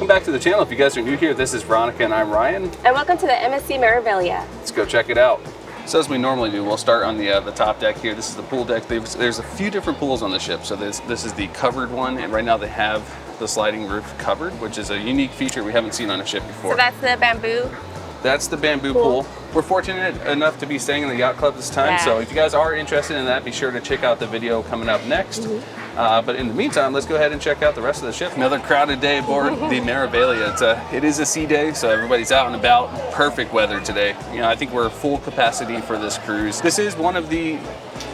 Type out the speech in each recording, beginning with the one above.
welcome back to the channel. If you guys are new here, this is Veronica and I'm Ryan. And welcome to the MSC Meraviglia. Let's go check it out. So as we normally do, we'll start on the top deck here. This is the pool deck. There's a few different pools on the ship. So this is the covered one, and right now they have the sliding roof covered, which is a unique feature we haven't seen on a ship before. So that's the bamboo? That's the bamboo pool. We're fortunate enough to be staying in the Yacht Club this time, so if you guys are interested in that, be sure to check out the video coming up next. But in the meantime, let's go ahead and check out the rest of the ship. Another crowded day aboard the Meraviglia. It is a sea day, so everybody's out and about. Perfect weather today. You know, I think we're full capacity for this cruise. This is one of the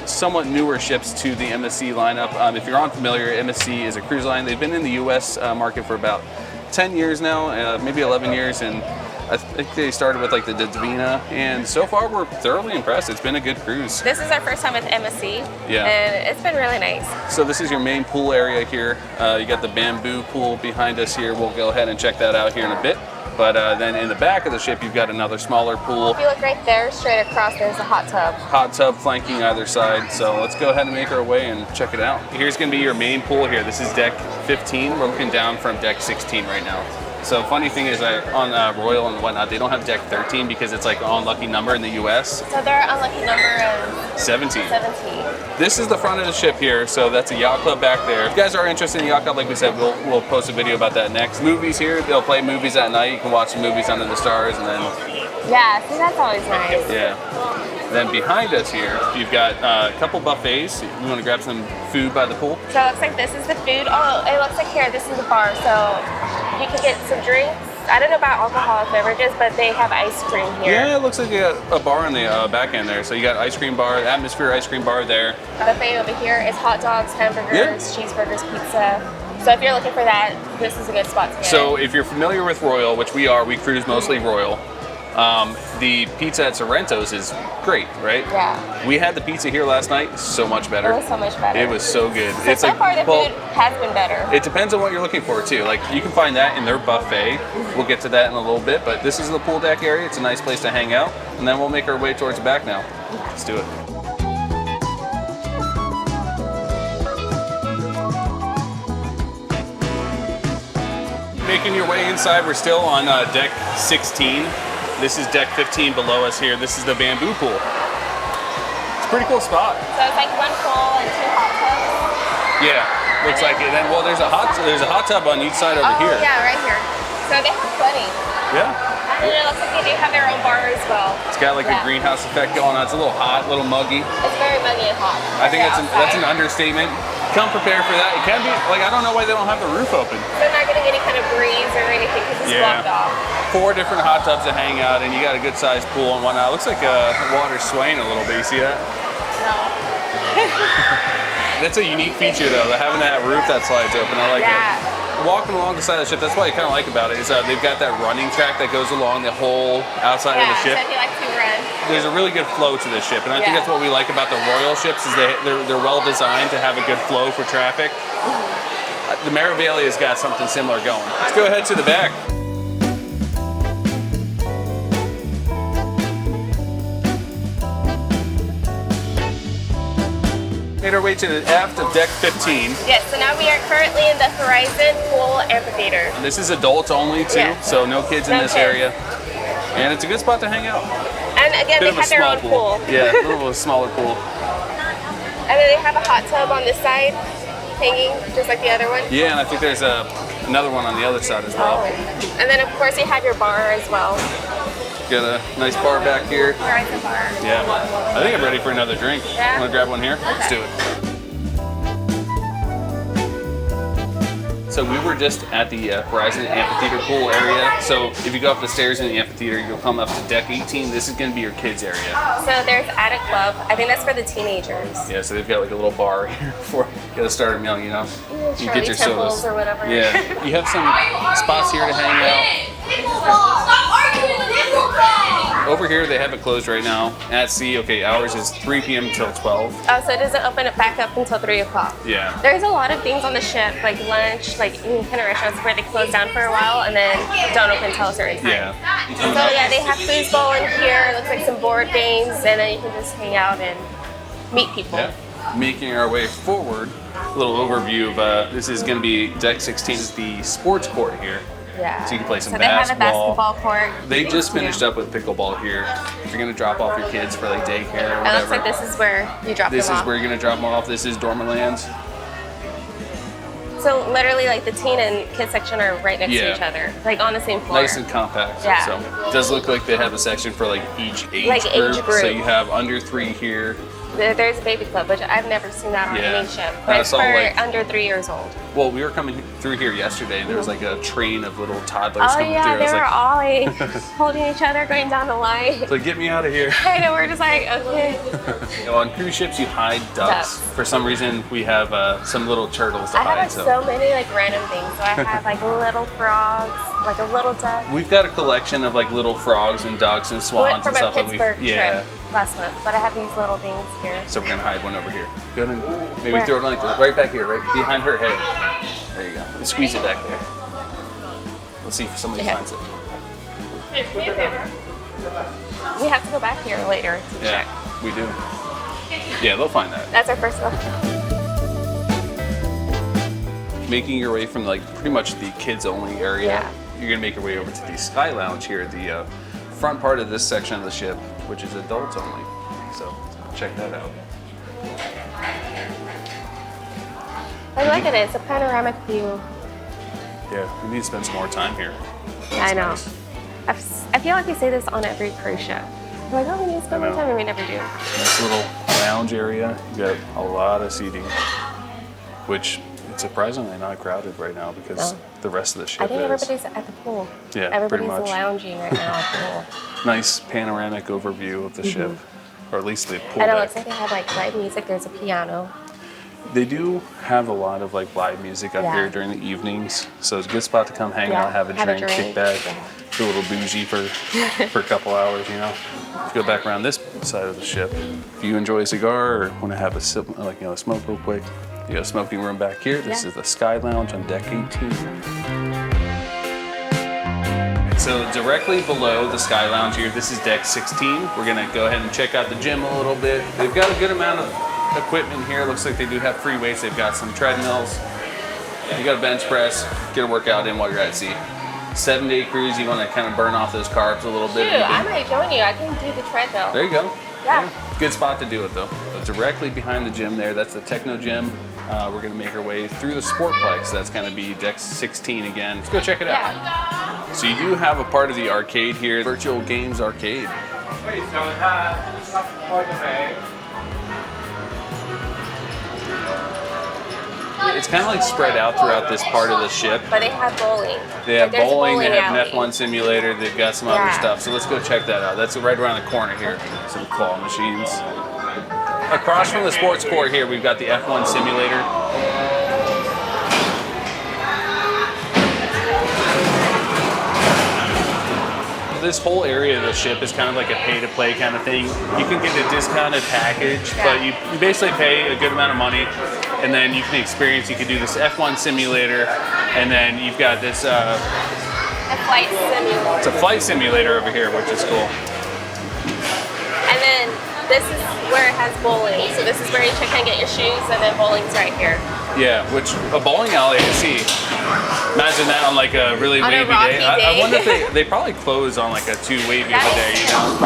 somewhat newer ships to the MSC lineup. If you're unfamiliar, MSC is a cruise line. They've been in the US market for about 10 years now, maybe 11 years, and I think they started with like the Divina, and so far we're thoroughly impressed. It's been a good cruise. This is our first time with MSC, yeah, and it's been really nice. So this is your main pool area here. You got the bamboo pool behind us here. We'll go ahead and check that out here in a bit. But then in the back of the ship, you've got another smaller pool. If you look right there, straight across, there's a hot tub. Hot tub flanking either side. So let's go ahead and make our way and check it out. Here's gonna be your main pool here. This is deck 15. We're looking down from deck 16 right now. So funny thing is on Royal and whatnot, they don't have deck 13 because it's like an unlucky number in the US. So their unlucky number is 17. 17. This is the front of the ship here, so that's a Yacht Club back there. If you guys are interested in Yacht Club, like we said, we'll post a video about that next. Movies here, they'll play movies at night. You can watch the movies under the stars, and then... Yeah, see, that's always nice. Yeah. Then behind us here, you've got a couple buffets. You want to grab some food by the pool? So it looks like this is the food. Oh, it looks like here, this is the bar. So you can get some drinks. I don't know about alcoholic beverages, but they have ice cream here. Yeah, it looks like you got a bar on the back end there. So you got ice cream bar, Atmosphere ice cream bar there. The buffet over here is hot dogs, hamburgers, cheeseburgers, pizza. So if you're looking for that, this is a good spot to get. So if you're familiar with Royal, which we are, we cruise mostly Royal. The pizza at Sorrento's is great, right? Yeah. We had the pizza here last night, so much better. It was so much better. It was so good. So far the food has been better. It depends on what you're looking for too. Like you can find that in their buffet. We'll get to that in a little bit, but this is the pool deck area. It's a nice place to hang out. And then we'll make our way towards the back now. Let's do it. Making your way inside, we're still on deck 16. This is deck 15 below us here. This is the bamboo pool. It's a pretty cool spot. So it's like one pool and two hot tubs? Yeah, looks like it. Then, well, there's a hot tub on each side over here. Oh, yeah, right here. So they have plenty. Yeah. And then it looks like they do have their own bar as well. It's got like a greenhouse effect going on. It's a little hot, a little muggy. It's very muggy and hot. I think that's an understatement. Come prepared for that. It can be, like, I don't know why they don't have the roof open. They're not getting any kind of breeze or anything because it's blocked off. 4 different hot tubs to hang out, and you got a good sized pool and whatnot. It looks like water's swaying a little bit. You see that? No. That's a unique feature though, having that roof that slides open. I like it. Walking along the side of the ship, that's what I kind of like about it, is they've got that running track that goes along the whole outside of the ship. So if you like to run. There's a really good flow to this ship, and I think that's what we like about the Royal ships, is they're well designed to have a good flow for traffic. The Meraviglia's got something similar going. Let's go ahead to the back. Made our way to the aft of deck 15. Yes, so now we are currently in the Horizon Pool Amphitheater. This is adults only too, so no kids in this area. And it's a good spot to hang out. And again, they have their own pool. Yeah, a little smaller pool. And then they have a hot tub on this side, hanging just like the other one. Yeah, and I think there's another one on the other side as well. And then of course you have your bar as well. Got a nice bar back here. Horizon bar. Yeah, I think I'm ready for another drink. Yeah. Want to grab one here? Okay. Let's do it. So we were just at the Horizon Amphitheater pool area. So if you go up the stairs in the amphitheater, you'll come up to deck 18. This is going to be your kids area. So there's Yacht Club. I think that's for the teenagers. Yeah, so they've got like a little bar here before you got to start them young, you know. You get your sodas or whatever. Yeah, you have some spots here to hang out. Over here, they have it closed right now. At sea, okay, ours is 3 p.m. till 12. Oh, so it doesn't open it back up until 3 o'clock. Yeah. There's a lot of things on the ship, like lunch, like kind of restaurants where they close down for a while and then don't open until a certain time. Yeah. So yeah, they have foosball in here. It looks like some board games, and then you can just hang out and meet people. Yeah. Making our way forward, a little overview of this is going to be deck 16 is the sports court here. Yeah. So you can play some basketball. So they have a basketball court. They just finished up with pickleball here. If you're gonna drop off your kids for like daycare or whatever. It looks like this is where you drop them off. This is where you're gonna drop them off. This is Dormerlands. So literally, like the teen and kids section are right next to each other, like on the same floor. Nice and compact. Yeah. So it does look like they have a section for like each age group. So you have under 3 here. There's a baby club, which I've never seen that on any ship. But it's for under 3 years old. Well, we were coming through here yesterday, and there was like a train of little toddlers coming through. Oh yeah, they were all like holding each other, going down the line. It's like, get me out of here. I know, we're just like, okay. On cruise ships, you hide ducks. For some reason, we have some little turtles to hide. I have so many like random things. So I have like little frogs, like a little duck. We've got a collection of like little frogs and ducks and swans and stuff. From a Pittsburgh trip last month, but I have these little things here. So we're gonna hide one over here. Go ahead and maybe throw it like right back here, right behind her head. There you go. And squeeze it back there. Let's see if somebody finds it. We have to go back here later to check. We do. Yeah, they'll find that. That's our first one. Making your way from like pretty much the kids only area, you're gonna make your way over to the Sky Lounge here at the front part of this section of the ship, which is adults only. So check that out. I like it. It's a panoramic view. Yeah, we need to spend some more time here. I know. Nice. I feel like we say this on every cruise ship. We're like, oh, we need to spend more time, and we never do. Nice little lounge area. You got a lot of seating, which it's surprisingly not crowded right now because the rest of the ship is. I think everybody's at the pool. Yeah, everybody's pretty much. Lounging right now at the pool. Nice panoramic overview of the ship, or at least the pool deck. And it looks like they have like live music. There's a piano. They do have a lot of like live music up here during the evenings, so it's a good spot to come hang out, have a drink, kick back, do a little bougie for a couple hours, you know. If you go back around this side of the ship, if you enjoy a cigar or want to have a sip, like a smoke real quick, you got a smoking room back here. This is the Sky Lounge on deck 18. So directly below the Sky Lounge here, this is deck 16. We're gonna go ahead and check out the gym a little bit. They've got a good amount of equipment here. Looks like they do have free weights. They've got some treadmills. You got a bench press. Get a workout in while you're at sea. 7-day cruise, you want to kind of burn off those carbs a little bit. Dude, I might join you. I can do the treadmill. There you go. Yeah. Good spot to do it though. But directly behind the gym there, that's the Techno Gym. We're gonna make our way through the Sportplex. That's gonna be deck 16 again. Let's go check it out. So you do have a part of the arcade here, Virtual Games Arcade. It's kind of like spread out throughout this part of the ship. But they have bowling. They have bowling, they have an F1 simulator, they've got some other stuff. So let's go check that out. That's right around the corner here. Some claw machines. Across from the sports court here, we've got the F1 simulator. This whole area of the ship is kind of like a pay-to-play kind of thing. You can get a discounted package, but you basically pay a good amount of money, and then you can experience. You can do this F1 simulator, and then you've got this. A flight simulator. It's a flight simulator over here, which is cool. And then this is where it has bowling. So this is where you check in, get your shoes, and then bowling's right here. Yeah, which a bowling alley, I see. Imagine that on like a really wavy day. I wonder if they probably close on like a too wavy of a day, you know?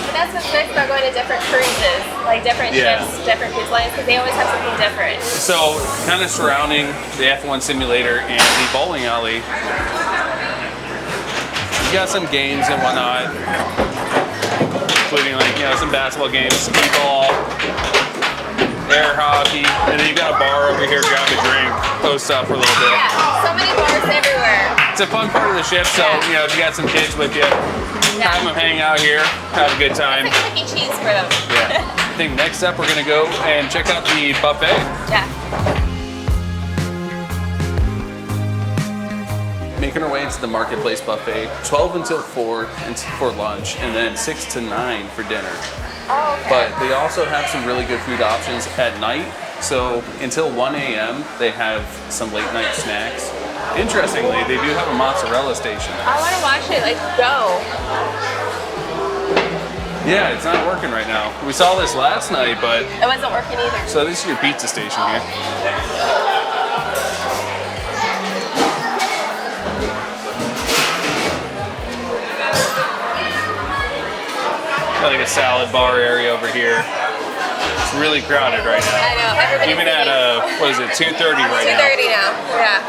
But that's what's nice about going to different cruises, like different ships, different cruise lines, because they always have something different. So kind of surrounding the F1 simulator and the bowling alley, you got some games and whatnot, including like, you know, some basketball games, skee-ball, air hockey, and then you've got a bar over here, grab a drink, post up for a little bit. Yeah, so many bars everywhere. It's a fun part of the ship, so, you know, if you got some kids with you, have them hang out here, have a good time. It's like Chuck E. Cheese for them. Yeah. I think next up we're gonna go and check out the buffet. Yeah. Making our way into the Marketplace buffet, 12 until 4 for lunch, and then 6 to 9 for dinner. Oh, okay. But they also have some really good food options at night. So until 1 a.m., they have some late night snacks. Interestingly, they do have a mozzarella station. I want to watch it, like, go. Yeah, it's not working right now. We saw this last night, but It wasn't working either. so this is your pizza station here. Got like a salad bar area over here. It's really crowded right now. I know, everybody's Even at what is it, 2:30 right now? 2:30 now. Yeah.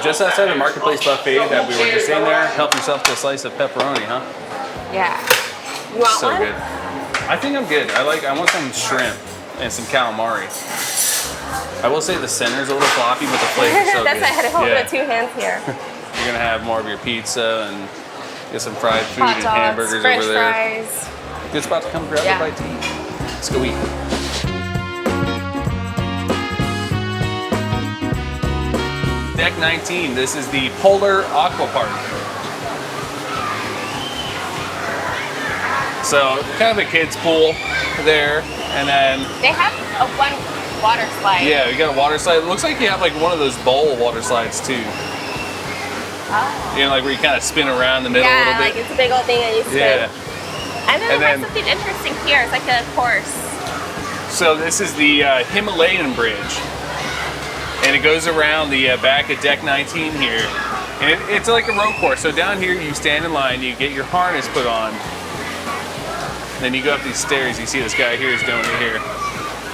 Just outside the Marketplace buffet that we were just in there, help yourself to a slice of pepperoni, huh? Yeah. You want So one? good. I think I'm good. I want some shrimp and some calamari. I will say the center's a little floppy, but the flavor's so That's good. why I had to hold Yeah. with 2 hands here. You're gonna have more of your pizza and get some fried food Hot and dogs, hamburgers French over there. fries. Good spot to come grab Yeah. a bite to eat. Let's go eat. Deck 19, this is the Polar Aqua Park. So kind of a kid's pool there, and then They have a one water slide. yeah, you got a water slide. It looks like you have like one of those bowl water slides too. Oh. You know, like where you kind of spin around the middle a Yeah, little like bit. it's a big old thing and you spin. Yeah. And then And there's then- something interesting here. It's like a course. So this is the Himalayan Bridge, and it goes around the back of deck 19 here, and it's like a road course. So down here you stand in line, you get your harness put on, then you go up these stairs. You see this guy here is doing it here,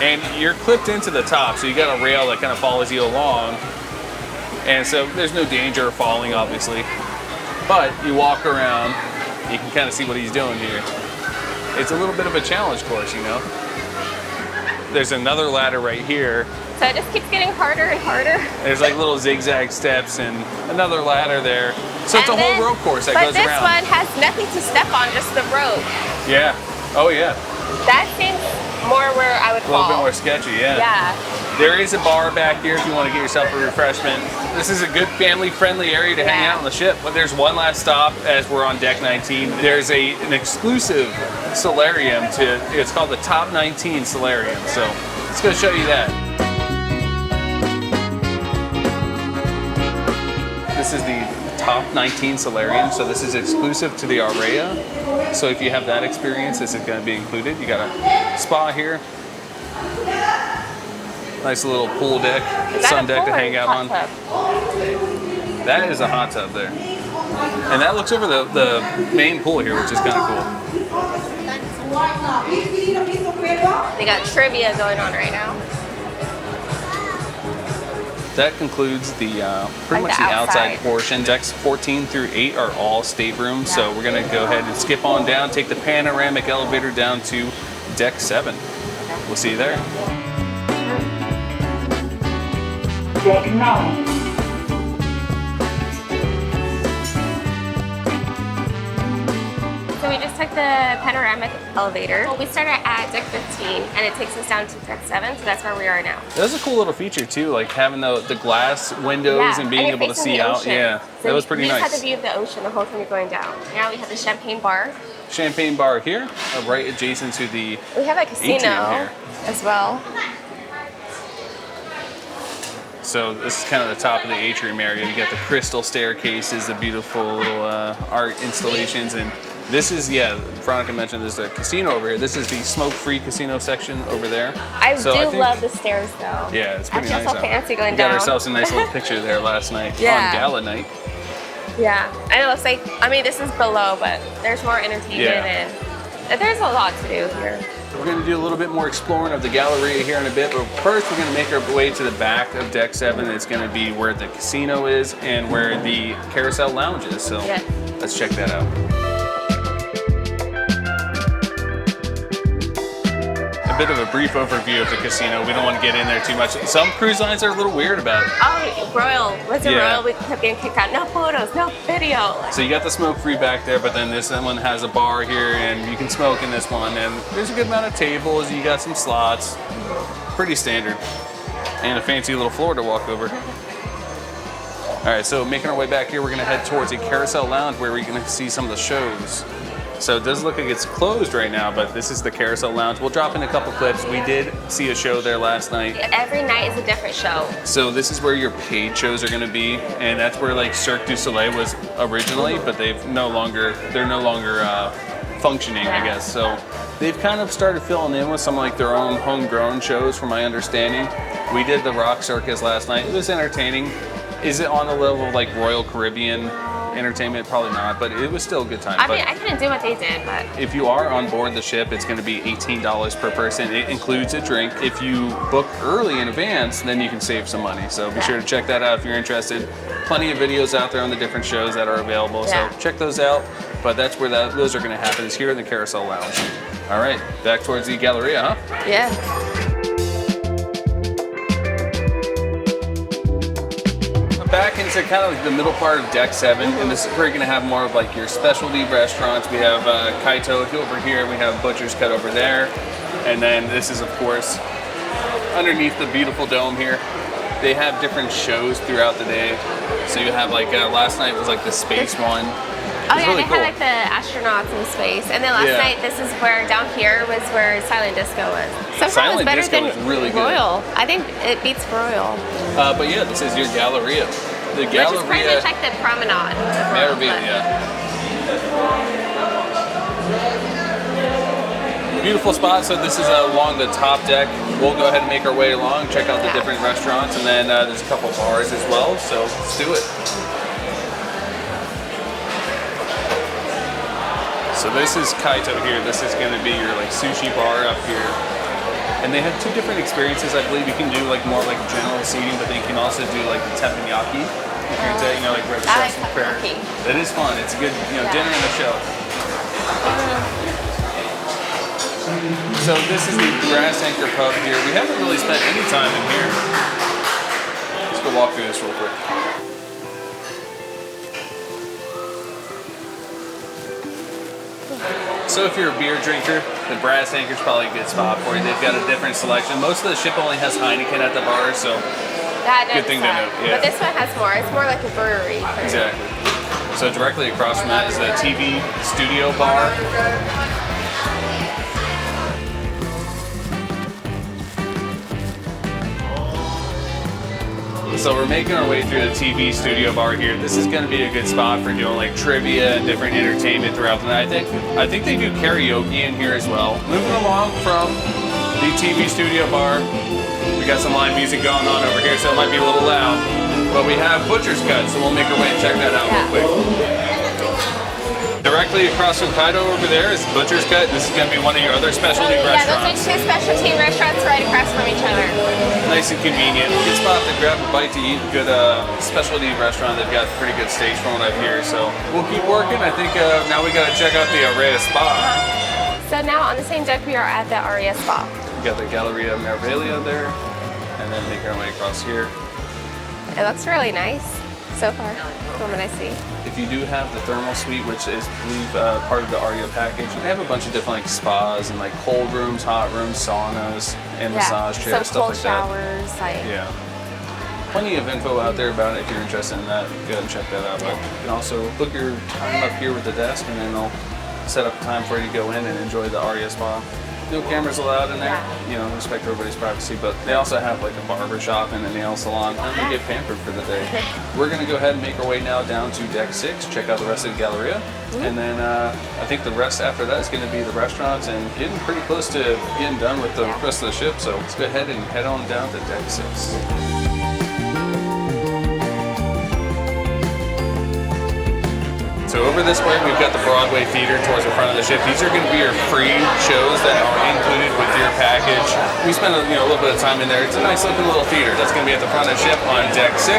and you're clipped into the top, so you got a rail that kind of follows you along, and so there's no danger of falling, obviously. But you walk around, you can kind of see what he's doing here. It's a little bit of a challenge course, you know. There's another ladder right here. So it just keeps getting harder and harder. There's like little zigzag steps and another ladder there. So it's And a whole then- rope course that but goes this around. one has nothing to step on, just the road. Yeah. Oh yeah. That seems more where I would A little fall. bit more sketchy, yeah. Yeah. There is a bar back here if you want to get yourself a refreshment. This is a good family-friendly area to hang Yeah. out on the ship. But there's one last stop as we're on deck 19. There's an exclusive solarium it's called the Top 19 Solarium. So let's go show you that. This is the Top 19 Solarium, so this is exclusive to the Aurea. So if you have that experience, this is going to be included. You got a spa here. Nice little pool deck, Is that sun a deck pool to or hang out hot on. tub? That is a hot tub there. And that looks over the main pool here, which is kind of cool. They got trivia going on right now. That concludes the pretty Like much the the outside outside. portion. Decks 14 through 8 are all staterooms, so Yeah. we're gonna go ahead and skip on down, take the panoramic elevator down to deck 7. We'll see you there. Deck 9. So we just took the panoramic elevator. We started at deck 15 and it takes us down to deck 7, so that's where we are now. That was a cool little feature too, like having the glass windows and being you're able to facing see the out. ocean. Yeah, So that was pretty you nice. just had the view of the ocean the whole time you're going down. Now we have the champagne bar. Champagne bar here, right adjacent to the We have a casino Atrium here. as well. So this is kind of the top of the atrium area. You got the crystal staircases, the beautiful little art installations, and this is, yeah, Veronica mentioned there's a casino over here. This is the smoke-free casino section over there. I So do think- love the stairs though. Yeah, it's pretty I feel nice. so out. fancy going We got down. ourselves a nice little picture there last night Yeah. on gala night. Yeah, and it looks like, I mean, this is below, but there's more entertainment Yeah. and there's a lot to do here. We're going to do a little bit more exploring of the Galleria here in a bit, but first we're going to make our way to the back of deck 7. It's going to be where the casino is and where the Carousel lounge is. So Yeah. let's check that out. A bit of a brief overview of the casino. We don't want to get in there too much. Some cruise lines are a little weird about it. Oh, Royal. Was it Yeah. Royal? We kept getting kicked out. No photos, no video. So you got the smoke free back there, but then this one has a bar here and you can smoke in this one. And there's a good amount of tables. You got some slots. Pretty standard. And a fancy little floor to walk over. All right, so making our way back here, we're gonna head towards a Carousel lounge where we're gonna see some of the shows. So it does look like it's closed right now, but this is the Carousel Lounge. We'll drop in a couple clips. We did see a show there last night. Every night is a different show. So this is where your paid shows are gonna be, and that's where like Cirque du Soleil was originally, but they're no longer functioning, I guess. So they've kind of started filling in with some like their own homegrown shows, from my understanding. We did the Rock Circus last night. It was entertaining. Is it on the level of like Royal Caribbean entertainment? Probably not, but it was still a good time. I mean, I couldn't do what they did, but if you are on board the ship, it's going to be $18 per person. It includes a drink. If you book early in advance, then you can save some money. So be sure to check that out if you're interested. Plenty of videos out there on the different shows that are available, so check those out. But that's where those are going to happen, is here in the Carousel Lounge. All right, back towards the Galleria, huh? yeah. Back into kind of like the middle part of deck 7, and this is where you're going to have more of like your specialty restaurants. We have Kaito over here, we have Butcher's Cut over there, and then this is of course underneath the beautiful dome here. They have different shows throughout the day. So you have like last night was like the space one. Oh yeah, really they cool. had like the astronauts in space, and then last night this is where down here was where Silent Disco was. Somehow Silent it's better Disco than is really good. Royal. I think it beats Royal. But yeah, this is your Galleria. The Galleria. Which is pretty much like the promenade. Meraviglia. Beautiful spot. So this is along the top deck. We'll go ahead and make our way along, check out the different restaurants, and then there's a couple bars as well. So let's do it. So this is Kaito here. This is going to be your like sushi bar up here. And they have 2 different experiences. I believe you can do like more like general seating, but then you can also do like the teppanyaki. If you're into, like restaurants and prayer. It is fun. It's a good, dinner and a show. So this is the Grass Anchor Pub here. We haven't really spent any time in here. Let's go walk through this real quick. So if you're a beer drinker, the Brass Anchor's probably a good spot for you. They've got a different selection. Most of the ship only has Heineken at the bar, so good thing to know. Yeah. But this one has more. It's more like a brewery. Exactly. So directly across from that is the TV studio bar. So we're making our way through the TV studio bar here. This is going to be a good spot for doing like trivia and different entertainment throughout the night. I think they do karaoke in here as well. Moving along from the TV studio bar, we got some live music going on over here, so it might be a little loud. But we have Butcher's Cut, so we'll make our way and check that out real quick. Directly across from Kaito over there is Butcher's Cut. This is going to be one of your other specialty restaurants. Yeah, those are 2 specialty restaurants right across from each other. Nice and convenient. Good spot to grab a bite to eat. Good specialty restaurant. They've got pretty good steaks from what I hear. So we'll keep working. I think now we got to check out the Aurea Spa. So now on the same deck we are at the Aurea Spa. We got the Galleria Meraviglia there, and then make our way across here. It looks really nice so far from what I see. If you do have the thermal suite, which is, I believe, part of the Aurea package, they have a bunch of different like spas and like cold rooms, hot rooms, saunas, and massage chairs, stuff like showers, that. Yeah. Plenty of info out there about it if you're interested in that. Go ahead and check that out. But you can also book your time up here with the desk, and then they'll set up a time for you to go in and enjoy the Aurea Spa. No cameras allowed in there, respect everybody's privacy, but they also have like a barber shop and a nail salon, and they get pampered for the day. We're gonna go ahead and make our way now down to deck 6, check out the rest of the Galleria, and then I think the rest after that is gonna be the restaurants and getting pretty close to getting done with the rest of the ship, so let's go ahead and head on down to deck 6. So over this way, we've got the Broadway Theater towards the front of the ship. These are going to be your free shows that are included with your package. We spent a little bit of time in there. It's a nice looking little theater. That's going to be at the front of the ship on deck 6,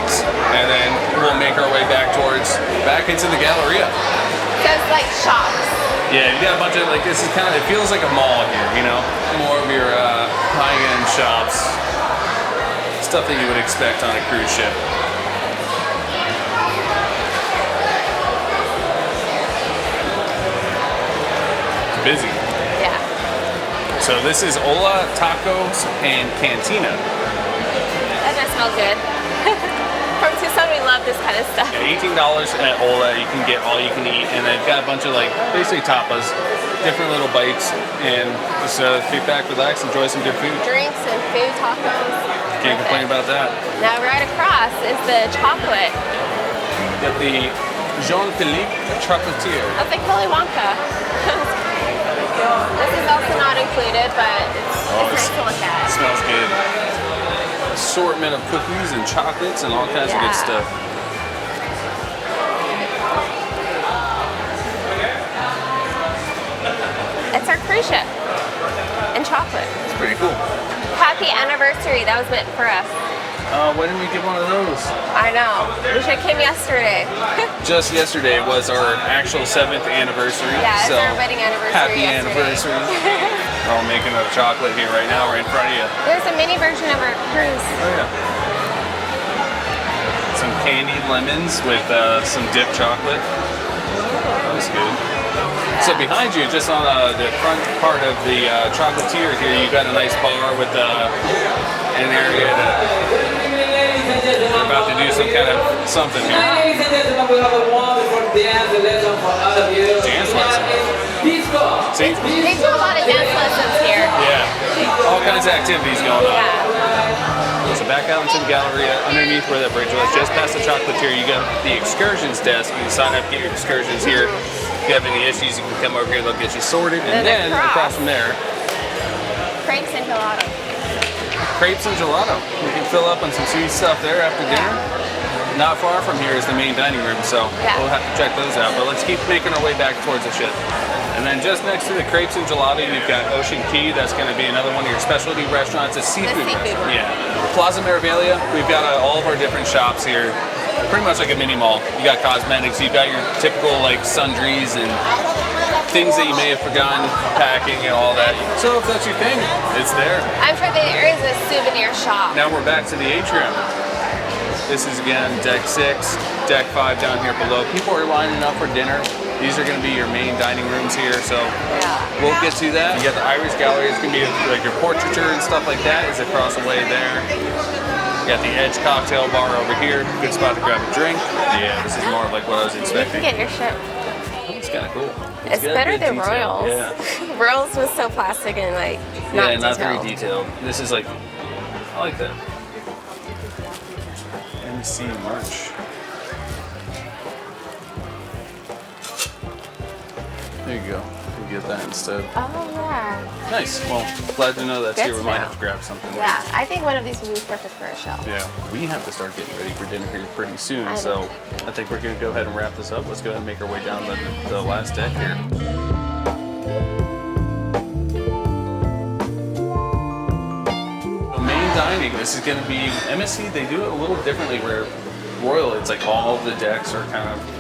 and then we'll make our way back into the Galleria. So it's like shops. Yeah, you got a bunch of this is kind of, it feels like a mall here, more of your high-end shops, stuff that you would expect on a cruise ship. Busy. Yeah. So this is Hola Tacos and Cantina. That does smell good. From Tucson, we love love this kind of stuff. Yeah, $18 at Ola, you can get all you can eat, and they've got a bunch of like basically tapas, different little bites, and just kick back, relax, enjoy some good food. Drinks and food, tacos. Can't complain about that. Now right across is the chocolate. Got the Jean-Philippe Chocolatier. That's like Willy Wonka. This is also not included, but it's nice to look at. Smells good. Assortment of cookies and chocolates and all kinds of good stuff. It's our cruise ship and chocolate. It's pretty cool. Happy anniversary. That was meant for us. Why didn't we get one of those? I know. We should have came yesterday. Just yesterday was our actual 7th anniversary. Yeah, it's so our wedding anniversary. Happy yesterday. anniversary. We're all making a chocolate here right now, right in front of you. There's a mini version of our cruise. Oh yeah. Some candied lemons with some dipped chocolate. That was good. So behind you, just on the front part of the chocolatier here, you got a nice bar with an area that we're about to do some kind of something here. Ladies and gentlemen, we have a wonderful dance lesson for all of you. Dance lesson. See? They do a lot of dance lessons here. Yeah. All kinds of activities going on. Yeah. So back out into the Galleria, underneath where that bridge was, just past the chocolatier, you got the excursions desk. You can sign up, get your excursions here. If you have any issues, you can come over here, they'll get you sorted. And then across from there, Crepes and gelato. crepes and gelato. You can fill up on some sweet stuff there after dinner. Not far from here is the main dining room, so we'll have to check those out. But let's keep making our way back towards the ship. And then just next to the crepes and gelato, you've got Ocean Key. That's going to be another one of your specialty restaurants, a seafood restaurant. Yeah. Plaza Meraviglia, we've got all of our different shops here. Pretty much like a mini mall. You got cosmetics, you've got your typical like sundries and things that you may have forgotten, packing and all that. So if that's your thing, it's there. I'm sure there is a souvenir shop. Now we're back to the Atrium. This is again deck 6, deck 5 down here below. People are lining up for dinner. These are going to be your main dining rooms here, so we'll get to that. You got the Irish Gallery. It's going to be like your portraiture and stuff like that is across the way there. You got the Edge cocktail bar over here. Good spot to grab a drink. Yeah, this is more of like what I was expecting. You can get your ship. It's kind of cool. It's better than detail. Royals. Yeah. Royals was so plastic and like not very detailed. This is like, I like that. MSC merch. There you go. You get that instead. Oh yeah. Nice. Well, glad to know that's Good here. We to might know. have to grab something. Yeah, I think one of these would be perfect for a shelf. Yeah, we have to start getting ready for dinner here pretty soon, I so know. I think we're going to go ahead and wrap this up. Let's go ahead and make our way down the last deck here. So main dining, this is going to be, MSC, they do it a little differently where Royal, it's like all of the decks are kind of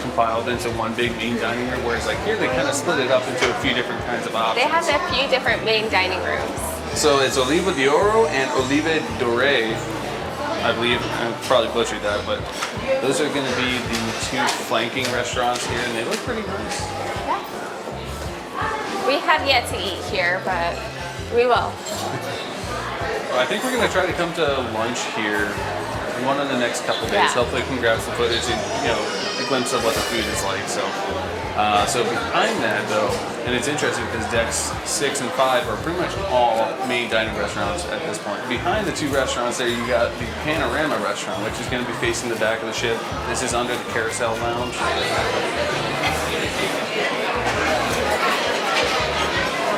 compiled into one big main dining room, whereas like here they kind of split it up into a few different kinds of options. They have a few different main dining rooms. So it's Oliva de Oro and Oliva Doré, I believe. I probably butchered that, but those are going to be the two flanking restaurants here, and they look pretty nice. Yeah. We have yet to eat here, but we will. Well, I think we're going to try to come to lunch here one of the next couple days. Yeah. Hopefully we can grab some footage and, you know, a glimpse of what the food is like. So behind that though, and it's interesting because decks 6 and 5 are pretty much all main dining restaurants at this point. Behind the two restaurants there, you got the Panorama restaurant, which is going to be facing the back of the ship. This is under the Carousel Lounge.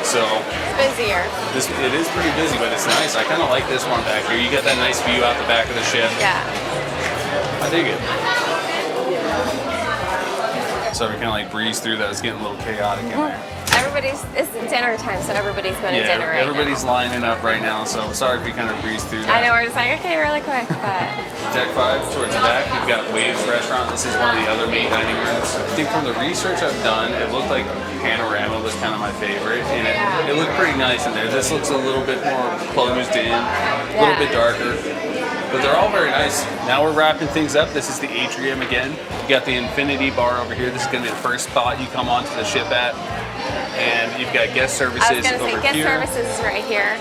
So Busier. it is pretty busy, but it's nice. I kind of like this one back here. You get that nice view out the back of the ship. Yeah. I dig it. So we kind of like breeze through that. It's getting a little chaotic in there. It's dinner time, so everybody's going to dinner right everybody's now. lining up right now, so sorry if we kind of breeze through that. I know, we're just like, okay, really quick, but... Deck 5, towards the back, you've got Waves Restaurant. This is one of the other main dining rooms. I think from the research I've done, it looked like Panorama was kind of my favorite, and it looked pretty nice in there. This looks a little bit more closed in, a little bit darker, but they're all very nice. Now we're wrapping things up. This is the Atrium again. You got the Infinity Bar over here. This is going to be the first spot you come onto the ship at. And you've got guest services I was going to over say, guest here. services is right here.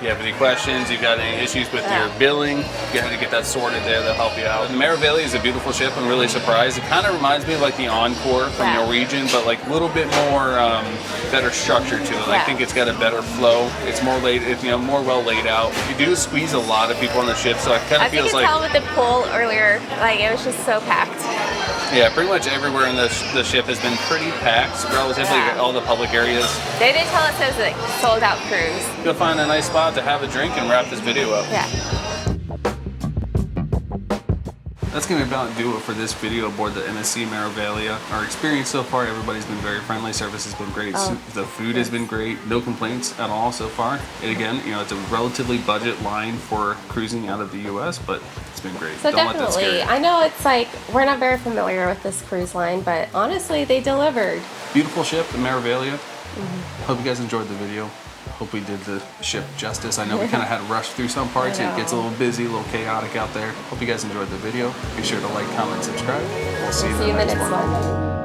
you have any questions, you've got any issues with your billing, you got to get that sorted there. They'll help you out. The Meraviglia is a beautiful ship. I'm really surprised. It kind of reminds me of like the Encore from Norwegian, but like a little bit more better structure to it. I think it's got a better flow. It's more more well laid out. You do squeeze a lot of people on the ship, so it kind of feels like. I could tell with the pool earlier, like it was just so packed. Yeah, pretty much everywhere in the ship has been pretty packed, relatively all the public areas. They did tell us it was a sold out cruise. Go find a nice spot to have a drink and wrap this video up. Yeah. That's going to about do it for this video aboard the MSC Meraviglia. Our experience so far, everybody's been very friendly. Service has been great. The food has been great. No complaints at all so far. And again, it's a relatively budget line for cruising out of the U.S., but it's been great. So definitely, I know it's like, we're not very familiar with this cruise line, but honestly, they delivered. Beautiful ship, the Meraviglia. Hope you guys enjoyed the video. Hope we did the ship justice. I know we kind of had to rush through some parts. It gets a little busy, a little chaotic out there. Hope you guys enjoyed the video. Be sure to like, comment, subscribe. We'll see you in the next one.